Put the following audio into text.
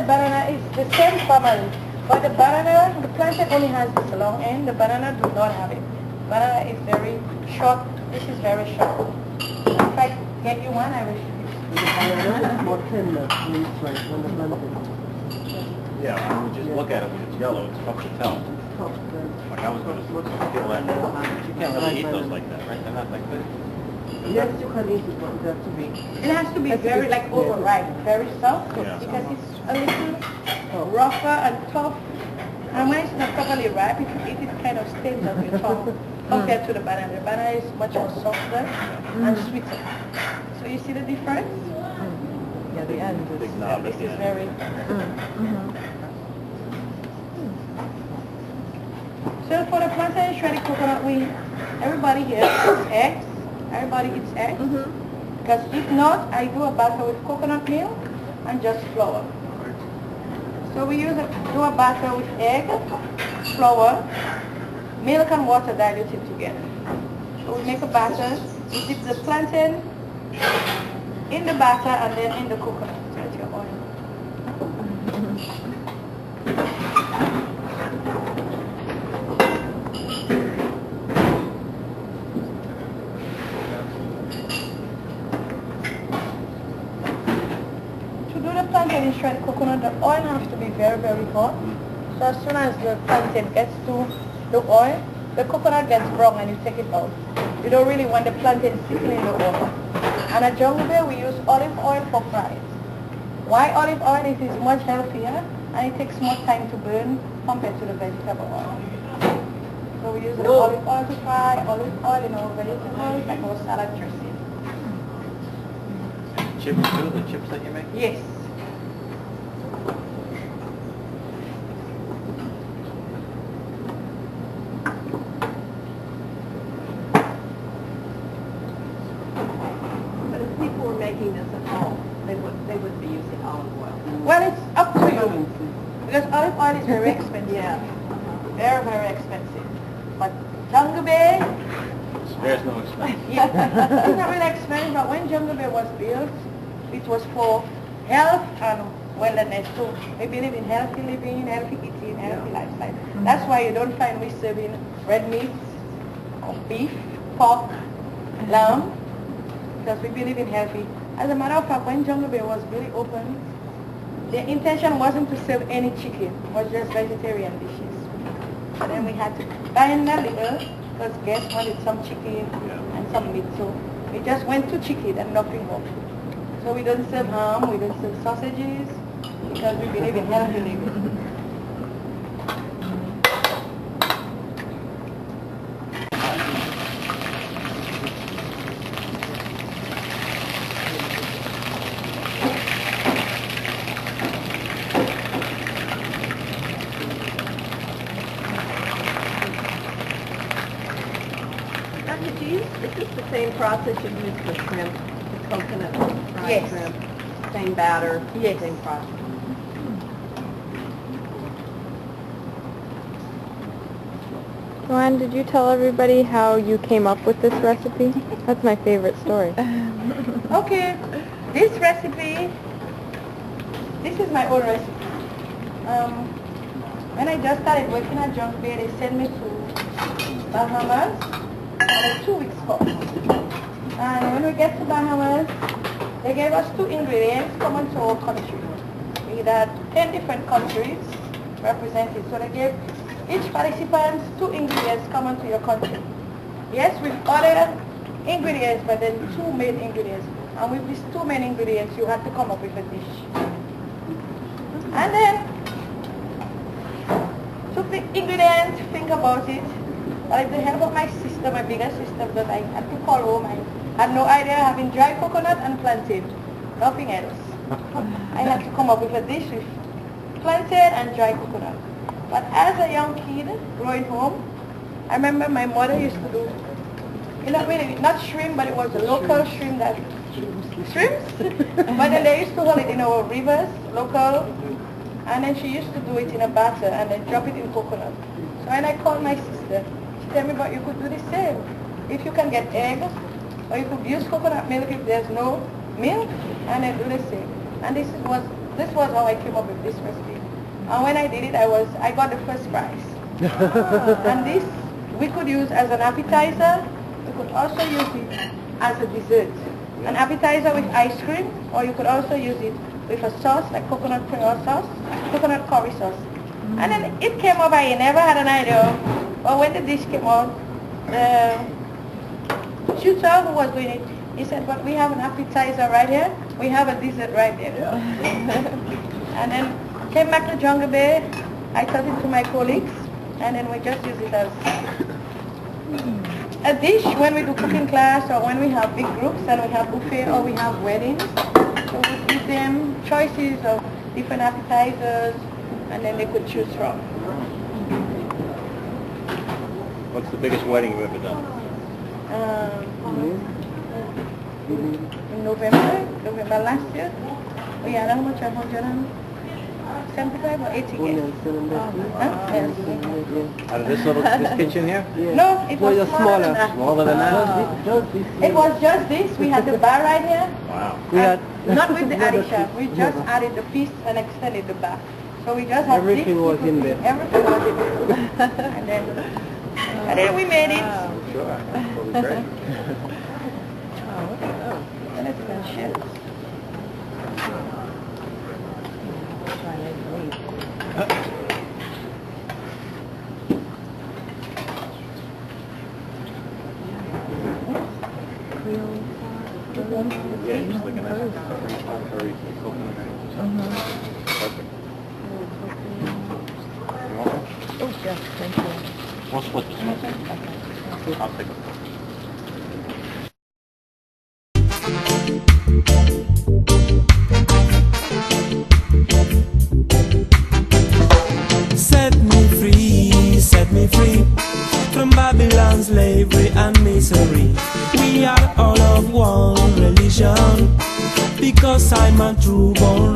the banana is the same family, but the banana, the plantain only has this long end. The banana do not have it. Banana is very short. This is very short. If I get you one, I will show you. The banana is more tender when it's like when the plantain. Yeah, when you just look at it when it's yellow, it's tough to tell. Like I was going to feel that. You can't really eat those like that, right? They're not like this. Yes, you can eat it, but it has to be. It has to be very like overripe, very soft, Yeah. because it's a little rougher and tough. And when it's not properly ripe, if you eat it, kind of stains on your tongue compared to the banana. The banana is much more softer and sweeter. So you see the difference? Yeah, the end is. Big knob This at the is end. very. So for the plantain shredded coconut, everybody here eats eggs. Everybody eats eggs. Because if not, I do a batter with coconut milk and just flour. So we do a batter with egg, flour, milk and water diluted together. So we make a batter. We dip the plantain in the batter and then in the coconut. That's your oil. Plantain in shredded coconut, the oil has to be very, very hot. So as soon as the plantain gets to the oil, the coconut gets brown and you take it out. You don't really want the plantain sitting in the oil. And at Jungle Bear, we use olive oil for fries. Why olive oil? It is much healthier and it takes more time to burn compared to the vegetable oil. So we use the olive oil to fry, olive oil in our vegetables, like our salad dressing. Chips too, the chips that you make? Yes. But if people were making this at home, they would be using olive oil. Well, it's up to you. Because olive oil is very expensive. Yeah. Very, very expensive. But Jungle Bear, There's no expense. yeah, it's not really expensive, but when Jungle Bear was built, it was for health and wellness too. We believe in healthy living, healthy eating, healthy lifestyle. That's why you don't find we serving red meat, or beef, pork, lamb, because we believe in healthy. As a matter of fact, when Jungle Bear was really open, the intention wasn't to serve any chicken, it was just vegetarian dishes. But then we had to bend a little, because guests wanted some chicken and some meat, so we just went to chicken and nothing more. So we don't serve ham, we don't serve sausages, because we believe in healthy living. Dr. G, is this the same process you use for shrimp, the coconut fried Yes. shrimp? Same batter, Yes. same process? Joanne, did you tell everybody how you came up with this recipe? That's my favorite story. Okay, this recipe, this is my own recipe. When I just started working at Jungle Bear, they sent me to Bahamas on a 2-week course. And when we get to Bahamas, they gave us 2 ingredients common to our country. We had 10 different countries represented. So they gave each participant 2 ingredients common to your country. Yes, with other ingredients, but then 2 main ingredients. And with these 2 main ingredients, you have to come up with a dish. And then, took the ingredients, think about it. But with the help of my sister, my bigger sister, because I had to call home, I had no idea having dry coconut and plantain. Nothing else. I had to come up with a dish with plantain and dry coconut. But as a young kid, growing home, I remember my mother used to do, not shrimp, but it was a local shrimp that, shrimps? But then they used to hold it in our rivers, local, and then she used to do it in a batter and then drop it in coconut. So when I called my sister, she told me, but you could do the same. If you can get egg, or you could use coconut milk if there's no milk, and then do the same. And this was this was how I came up with this recipe. And when I did it, I got the first prize. And this we could use as an appetizer. We could also use it as a dessert. An appetizer with ice cream, or you could also use it with a sauce like coconut creole sauce, coconut curry sauce. And then it came up, I never had an idea. But when the dish came out, the tutor who was doing it, he said, but we have an appetizer right here, we have a dessert right there. And then came back to Jungle Bay, I taught it to my colleagues, and then we just use it as a dish when we do cooking class or when we have big groups and we have buffet or we have weddings. So we give them choices of different appetizers and then they could choose from. What's the biggest wedding you've ever done? In November last year, we had how much? 175 or 80 guests. Yes. Out of this this kitchen here? No, it was smaller than that. Smaller than that? It was just this. We had the bar right here. Wow. Not with the addition. We just added the piece and extended the bar. So we just had Everything this. was in there. Everything was in there. And then we made it. Sure. That'll be great. And it's been shit. Yeah, just looking at it. Curry, coconut. Perfect. You want one? Oh, yes, thank you. We'll split this one. I'll take it. Set me free from Babylon's slavery and misery. We are all of one religion because I'm a true born